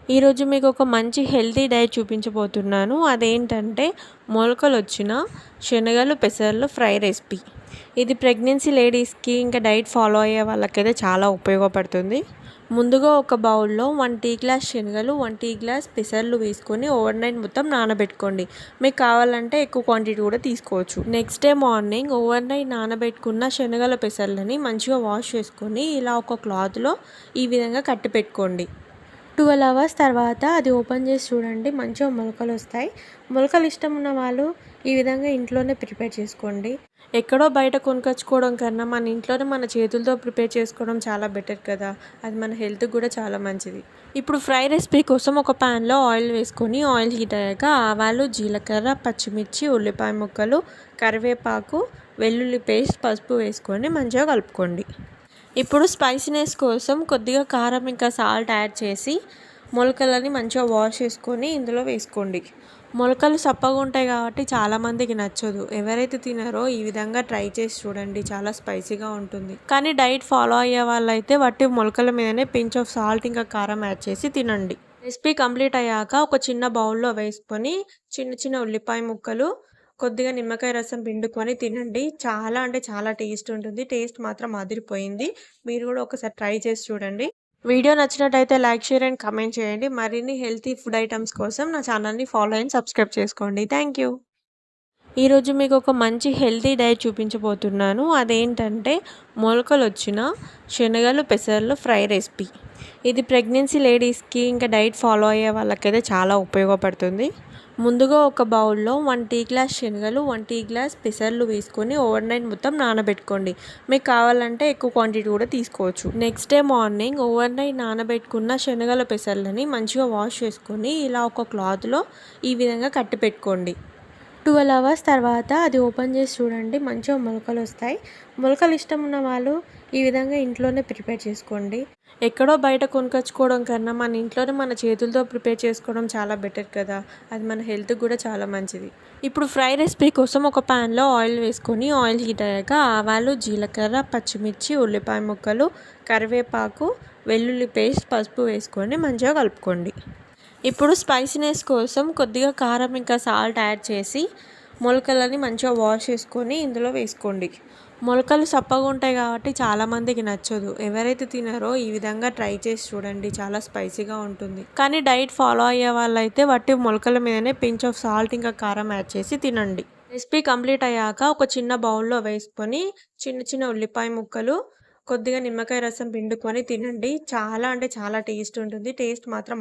ఈరోజు మీకు ఒక మంచి హెల్తీ డైట్ చూపించబోతున్నాను. అదేంటంటే మొలకలొచ్చిన శనగలు, పెసర్లు ఫ్రై రెసిపీ. ఇది ప్రెగ్నెన్సీ లేడీస్‌కి ఇంకా డైట్ ఫాలో అయ్యే వాళ్ళకైతే చాలా ఉపయోగపడుతుంది. ముందుగా ఒక బౌల్‌లో 1 టీ గ్లాస్ శనగలు, 1 టీ గ్లాస్ పెసర్లు వేసుకొని ఓవర్ నైట్ మొత్తం నానబెట్టుకోండి. మీకు కావాలంటే ఎక్కువ క్వాంటిటీ కూడా తీసుకోవచ్చు. Next day morning over night నానబెట్టుకున్న శనగల, పెసర్లని మంచిగా వాష్ చేసుకొని ఇలా ఒక క్లాత్‌లో ఈ విధంగా కట్టి పెట్టుకోండి. 12 అవర్స్ తర్వాత అది ఓపెన్ చేసి చూడండి, మంచిగా మొలకలు వస్తాయి. మొలకలు ఇష్టం ఉన్న వాళ్ళు ఈ విధంగా ఇంట్లోనే ప్రిపేర్ చేసుకోండి. ఎక్కడో బయట కొనుకొచ్చుకోవడం కన్నా మన ఇంట్లోనే మన చేతులతో ప్రిపేర్ చేసుకోవడం చాలా బెటర్ కదా. అది మన హెల్త్కి కూడా చాలా మంచిది. ఇప్పుడు ఫ్రై రెసిపీ కోసం ఒక ప్యాన్లో ఆయిల్ వేసుకొని ఆయిల్ హీట్ అయ్యాక ఆవాలు, జీలకర్ర, పచ్చిమిర్చి, ఉల్లిపాయ ముక్కలు, కరివేపాకు, వెల్లుల్లి పేస్ట్, పసుపు వేసుకొని మంచిగా కలుపుకోండి. ఇప్పుడు స్పైసీనెస్ కోసం కొద్దిగా కారం ఇంకా సాల్ట్ యాడ్ చేసి మొలకలని మంచిగా వాష్ చేసుకొని ఇందులో వేసుకోండి. మొలకలు సప్పగా ఉంటాయి కాబట్టి చాలామందికి నచ్చదు. ఎవరైతే తినారో ఈ విధంగా ట్రై చేసి చూడండి, చాలా స్పైసీగా ఉంటుంది. కానీ డైట్ ఫాలో అయ్యే వాళ్ళైతే వట్టి మొలకల మీదనే పించ్ ఆఫ్ సాల్ట్ ఇంకా కారం యాడ్ చేసి తినండి. రెసిపీ కంప్లీట్ అయ్యాక ఒక చిన్న బౌల్లో వేసుకొని చిన్న చిన్న ఉల్లిపాయ ముక్కలు, కొద్దిగా నిమ్మకాయ రసం పిండుకొని తినండి. చాలా అంటే చాలా టేస్ట్ ఉంటుంది. టేస్ట్ మాత్రం అదిరిపోయింది. మీరు కూడా ఒకసారి ట్రై చేసి చూడండి. వీడియో నచ్చినట్టయితే లైక్, షేర్ అండ్ కామెంట్ చేయండి. మరిన్ని హెల్తీ ఫుడ్ ఐటమ్స్ కోసం నా ఛానల్ని ఫాలో అండ్ సబ్స్క్రైబ్ చేసుకోండి. Thank you. ఈరోజు మీకు ఒక మంచి హెల్తీ డైట్ చూపించబోతున్నాను. అదేంటంటే మొలకలొచ్చిన శనగలు, పెసర్లు ఫ్రై రెసిపీ. ఇది ప్రెగ్నెన్సీ లేడీస్‌కి ఇంకా డైట్ ఫాలో అయ్యే వాళ్ళకైతే చాలా ఉపయోగపడుతుంది. ముందుగా ఒక బౌల్లో 1 టీ గ్లాస్ శనగలు, 1 టీ గ్లాస్ పెసర్లు వేసుకొని ఓవర్ నైట్ మొత్తం నానబెట్టుకోండి. మీకు కావాలంటే ఎక్కువ క్వాంటిటీ కూడా తీసుకోవచ్చు. Next day morning over night నానబెట్టుకున్న శనగల, పెసర్లని మంచిగా వాష్ చేసుకొని ఇలా ఒక క్లాత్‌లో ఈ విధంగా కట్టి పెట్టుకోండి. 12 అవర్స్ తర్వాత అది ఓపెన్ చేసి చూడండి, మంచిగా మొలకలు వస్తాయి. మొలకలు ఇష్టం ఉన్న వాళ్ళు ఈ విధంగా ఇంట్లోనే ప్రిపేర్ చేసుకోండి. ఎక్కడో బయట కొనుకొచ్చుకోవడం కన్నా మన ఇంట్లోనే మన చేతులతో ప్రిపేర్ చేసుకోవడం చాలా బెటర్ కదా. అది మన హెల్త్కి కూడా చాలా మంచిది. ఇప్పుడు ఫ్రై రెసిపీ కోసం ఒక ప్యాన్లో ఆయిల్ వేసుకొని ఆయిల్ హీట్ అయ్యాక ఆవాలు, జీలకర్ర, పచ్చిమిర్చి, ఉల్లిపాయ ముక్కలు, కరివేపాకు, వెల్లుల్లి పేస్ట్, పసుపు వేసుకొని మంచిగా కలుపుకోండి. ఇప్పుడు స్పైసీనెస్ కోసం కొద్దిగా కారం ఇంకా సాల్ట్ యాడ్ చేసి మొలకలని మంచిగా వాష్ చేసుకొని ఇందులో వేసుకోండి. మొలకలు సప్పగా ఉంటాయి కాబట్టి చాలామందికి నచ్చదు. ఎవరైతే తినారో ఈ విధంగా ట్రై చేసి చూడండి, చాలా స్పైసీగా ఉంటుంది. కానీ డైట్ ఫాలో అయ్యే వాళ్ళైతే వట్టి మొలకల మీదనే పించ్ ఆఫ్ సాల్ట్ ఇంకా కారం యాడ్ చేసి తినండి. రెసిపీ కంప్లీట్ అయ్యాక ఒక చిన్న బౌల్లో వేసుకొని చిన్న చిన్న ఉల్లిపాయ ముక్కలు, కొద్దిగా నిమ్మకాయ రసం పిండుకొని తినండి. చాలా అంటే చాలా టేస్ట్ ఉంటుంది. టేస్ట్ మాత్రం